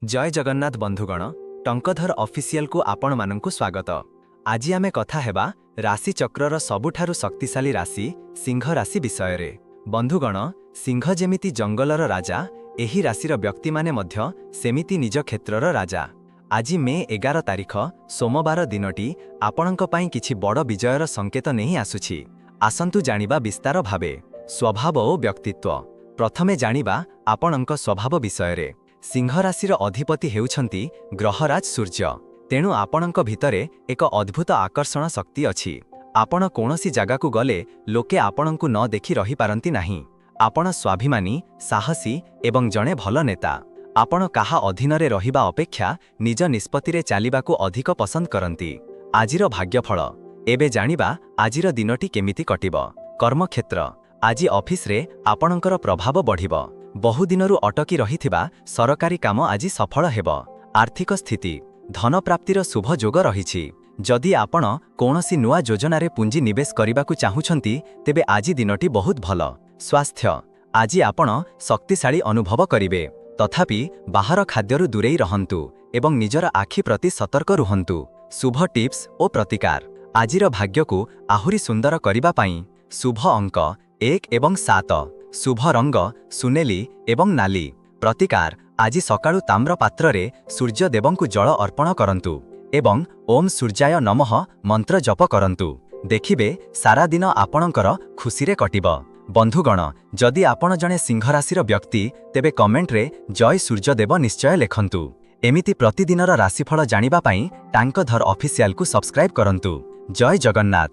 जय जगन्नाथ बंधुगण टंकधर ऑफिशियल को आपण मानंकु स्वागत। आज आमे कथा हेबा राशि चक्रर सबुठारु शक्तिशाली राशि सिंह राशि विषय रे। बंधुगण सिंह जेमिति जंगलर राजा एही राशिर व्यक्ति माने मध्य सेमिति निज क्षेत्रर राजा। आज मे 11 तारिख सोमवार दिनटी आपणंक पई किछि बड़ विजयर संकेत नहीं आसुछि। आसंतु जानिबा विस्तार भावे स्वभाव और व्यक्तित्व। प्रथमे जानिबा आपणंक स्वभाव विषय रे। सिंह राशिर अधिपति हेउछंती ग्रहराज सूर्य। तेणु आपणंक भितरे एक अद्भुत आकर्षण शक्ति अछि। आपण कोनोसी जागाकू गले लोके आपणंकू न देखि रही पारंती नाही। आपण स्वाभिमानी साहसी एवं जणे भल नेता। आपण काहा अधीनरे रहिबा अपेक्षा निज निष्पत्तिरे चालिबाकू अधिक पसंद करंती। आजिर भाग्यफल एबे जानिबा आजिर दिनटी केमिति कटिब। कर्मक्षेत्र आज ऑफिस रे आपणंकर प्रभाव बढ़िब। बहु दिनरु अटकी रहिथिबा सरकारी काम आज सफल हेब। आर्थिक स्थिति धन प्राप्तिर शुभ जोग रहिछि। जदि आपण कोनोसी नुआ योजना रे पुंजी निवेश करिबाकू चाहुछंती तेबे आज दिनटी बहुत भल। स्वास्थ्य आज आपण शक्तिशाली अनुभव करिवे। तथापि बाहर खाद्यरु दूरेई रहंतु एवं निजर आखि प्रति सतर्क रुहंतु। शुभ टिप्स और प्रतिकार आजिर भाग्यकू आहुरी सुंदर करिबा पई शुभ अंक 1 एवं 7। शुभ रंग सुनेली एवं नाली। प्रतिकार आज सकाळु ताम्र पात्र रे सूर्य देवंकु जल अर्पण करंतु एवं ओम सूर्याय नमः मंत्र जप करंतु। देखिबे सारा दिन आपणकर खुशी रे कटिब। बंधुगण जदि आपण जणे सिंह राशिर व्यक्ति तेबे कमेंट रे जय सूर्यदेव निश्चय लेखंतु। एमिति प्रतिदिनर राशिफल जानिबा पई टांकधर ऑफिशियल को सब्सक्राइब करंतु। जय जगन्नाथ।